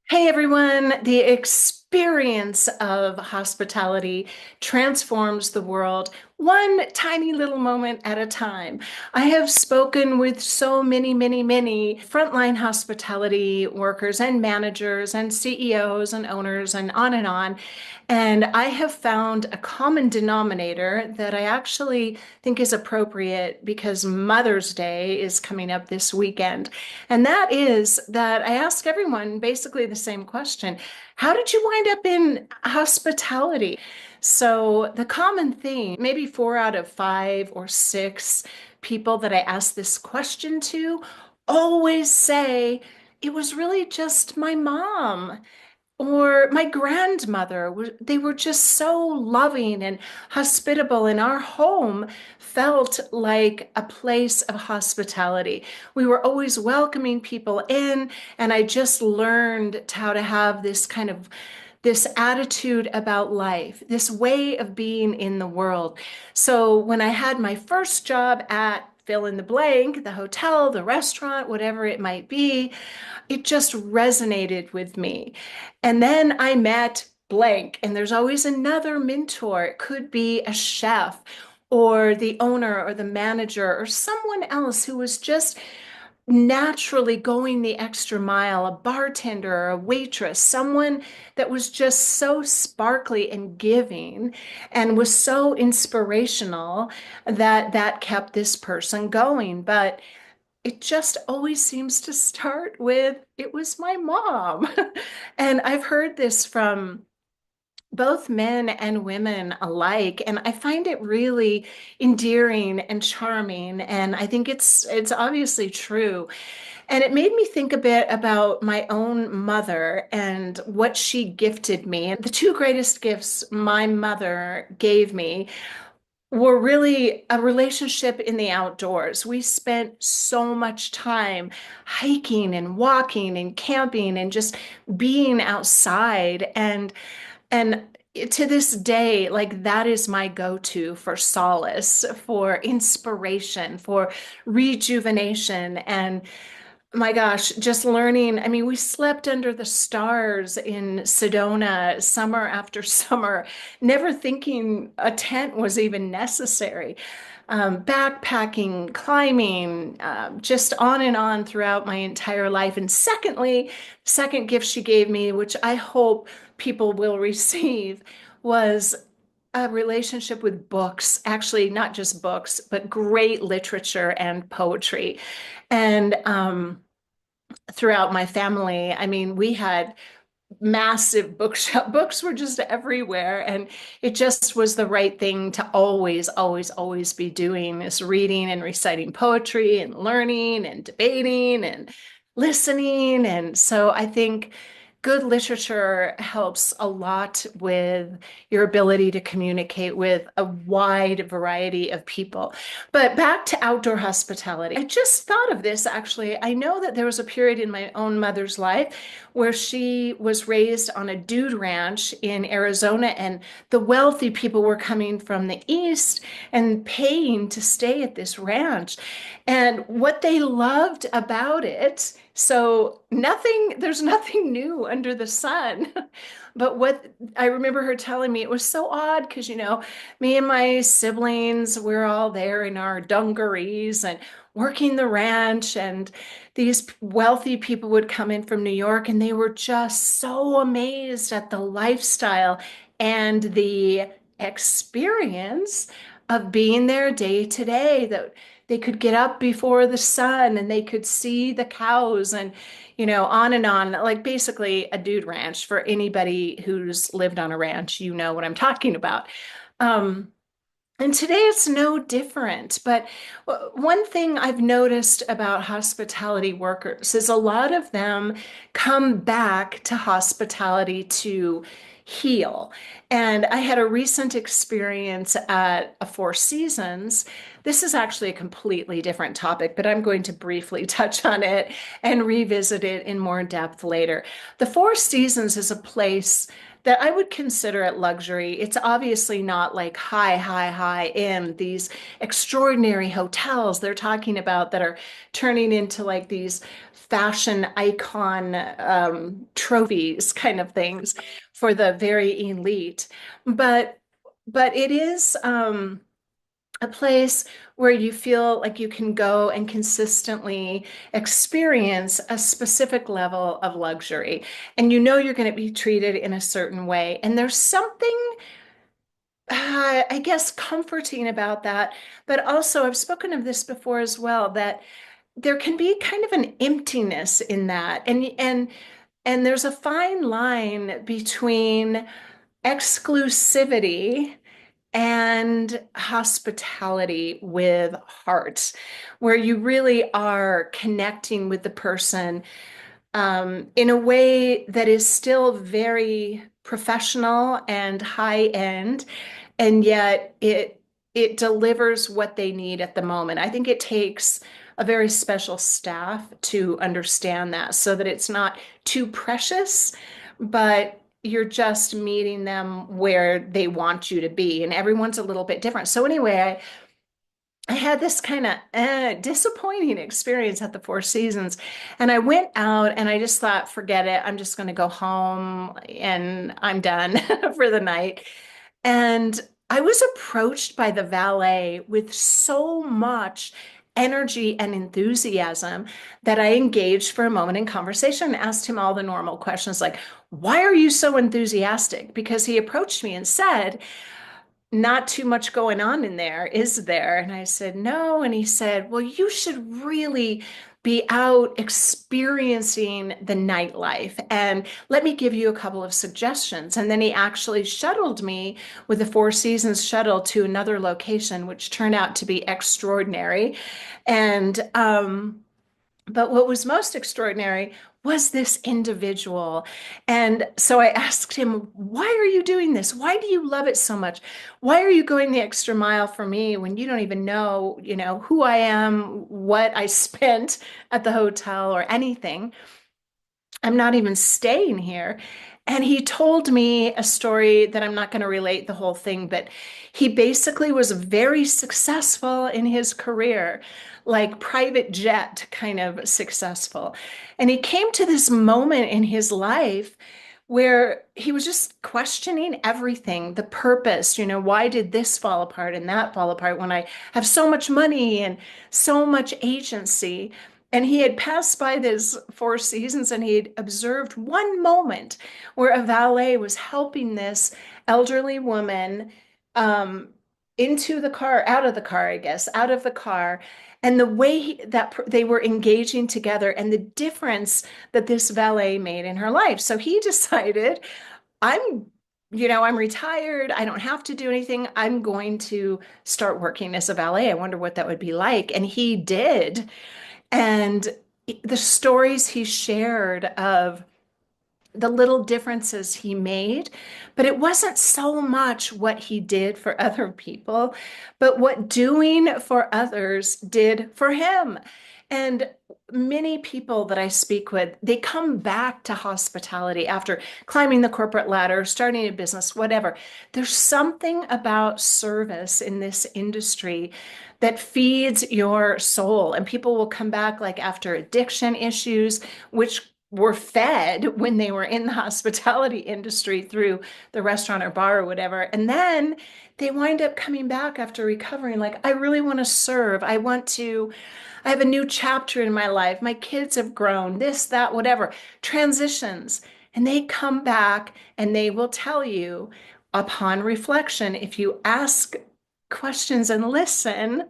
Hey everyone, the experience of hospitality transforms the world one tiny little moment at a time. I have spoken with so many frontline hospitality workers and managers and CEOs and owners and on and on. And I have found a common denominator that I actually think is appropriate because Mother's Day is coming up this weekend. And that is that I ask everyone basically the same question. How did you wind up in hospitality? So the common theme, maybe 4 out of 5 or 6 people that I ask this question to always say, it was really just my mom or my grandmother. They were just so loving and hospitable, and our home felt like a place of hospitality. We were always welcoming people in, and I just learned how to have this attitude about life, this way of being in the world. So when I had my first job at fill in the blank, the hotel, the restaurant, whatever it might be, it just resonated with me. And then I met blank, and there's always another mentor. It could be a chef or the owner or the manager or someone else who was just naturally going the extra mile, a bartender or a waitress, someone that was just so sparkly and giving and was so inspirational that that kept this person going. But it just always seems to start with, it was my mom. And I've heard this from both men and women alike, and I find it really endearing and charming, and I think it's obviously true. And it made me think a bit about my own mother and what she gifted me. And the two greatest gifts my mother gave me were really a relationship in the outdoors. We spent so much time hiking and walking and camping and just being outside. And to this day, like that is my go-to for solace, for inspiration, for rejuvenation. And my gosh, just learning. I mean, we slept under the stars in Sedona summer after summer, never thinking a tent was even necessary. Backpacking, climbing, just on and on throughout my entire life. And secondly, second gift she gave me, which I hope people will receive, was a relationship with books. Actually, not just books, but great literature and poetry. And throughout my family, I mean, we had massive bookshelf. Books were just everywhere, and it just was the right thing to always be doing, is reading and reciting poetry and learning and debating and listening. And so I think good literature helps a lot with your ability to communicate with a wide variety of people. But back to outdoor hospitality. I just thought of this actually. I know that there was a period in my own mother's life where she was raised on a dude ranch in Arizona, and the wealthy people were coming from the east and paying to stay at this ranch. And what they loved about it, so there's nothing new under the sun. But what I remember her telling me, it was so odd because, me and my siblings, we're all there in our dungarees and working the ranch. And these wealthy people would come in from New York, and they were just so amazed at the lifestyle and the experience of being there day to day, that they could get up before the sun and they could see the cows and, on and on. Like basically a dude ranch. For anybody who's lived on a ranch, you know what I'm talking about. Um, and today it's no different. But one thing I've noticed about hospitality workers is a lot of them come back to hospitality to heal. And I had a recent experience at a Four Seasons this is actually a completely different topic, but I'm going to briefly touch on it and revisit it in more depth later. The Four Seasons is a place that I would consider it luxury. It's obviously not like high end, these extraordinary hotels they're talking about that are turning into like these fashion icon trophies kind of things for the very elite. But but it is a place where you feel like you can go and consistently experience a specific level of luxury. And you know you're going to be treated in a certain way. And there's something, I guess, comforting about that. But also, I've spoken of this before as well, that there can be kind of an emptiness in that. And there's a fine line between exclusivity and hospitality with heart, where you really are connecting with the person in a way that is still very professional and high end, and yet it delivers what they need at the moment. I think it takes a very special staff to understand that so that it's not too precious, but you're just meeting them where they want you to be. And everyone's a little bit different. So anyway, I had this kind of disappointing experience at the Four Seasons. And I went out and I just thought, forget it. I'm just going to go home and I'm done for the night. And I was approached by the valet with so much energy and enthusiasm that I engaged for a moment in conversation and asked him all the normal questions like, why are you so enthusiastic? Because he approached me and said, not too much going on in there, is there? And I said, no. And he said, well, you should really be out experiencing the nightlife. And let me give you a couple of suggestions. And then he actually shuttled me with the Four Seasons shuttle to another location, which turned out to be extraordinary. And but what was most extraordinary was this individual. And so I asked him, why are you doing this? Why do you love it so much? Why are you going the extra mile for me when you don't even know, who I am, what I spent at the hotel or anything? I'm not even staying here. And he told me a story that I'm not going to relate the whole thing, but he basically was very successful in his career, like private jet kind of successful. And he came to this moment in his life where he was just questioning everything, the purpose, why did this fall apart and that fall apart when I have so much money and so much agency? And he had passed by this Four Seasons and he had observed one moment where a valet was helping this elderly woman um, into the car, out of the car, I guess, out of the car. And the way that they were engaging together and the difference that this valet made in her life. So he decided, I'm, I'm retired. I don't have to do anything. I'm going to start working as a valet. I wonder what that would be like. And he did. And the stories he shared of the little differences he made, but it wasn't so much what he did for other people, but what doing for others did for him. And many people that I speak with, they come back to hospitality after climbing the corporate ladder, starting a business, whatever. There's something about service in this industry that feeds your soul. And people will come back like after addiction issues, which were fed when they were in the hospitality industry through the restaurant or bar or whatever. And then they wind up coming back after recovering, like, I really want to serve. I have a new chapter in my life. My kids have grown, this, that, whatever, transitions. And they come back and they will tell you upon reflection, if you ask questions and listen,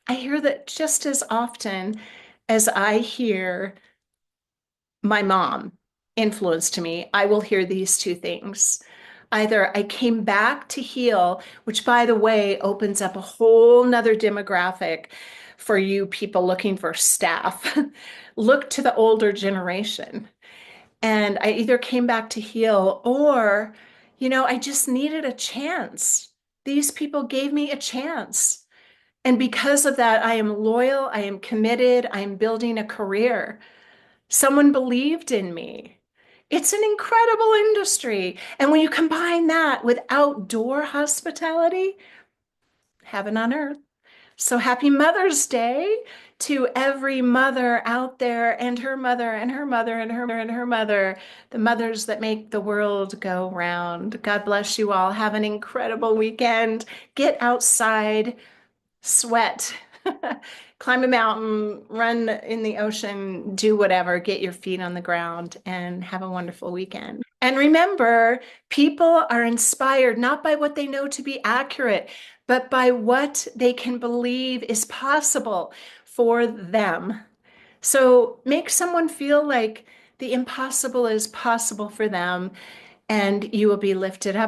I hear that just as often as I hear my mom influenced me, I will hear these two things. Either I came back to heal, which by the way opens up a whole nother demographic for you people looking for staff. Look to the older generation. And I either came back to heal or, I just needed a chance. These people gave me a chance. And because of that, I am loyal, I am committed, I am building a career. Someone believed in me. It's an incredible industry. And when you combine that with outdoor hospitality, heaven on earth. So happy Mother's Day to every mother out there and her mother and her mother and her mother, the mothers that make the world go round. God bless you all. Have an incredible weekend. Get outside, sweat, climb a mountain, run in the ocean, do whatever, get your feet on the ground, and have a wonderful weekend. And remember, people are inspired not by what they know to be accurate, but by what they can believe is possible for them. So make someone feel like the impossible is possible for them, and you will be lifted up.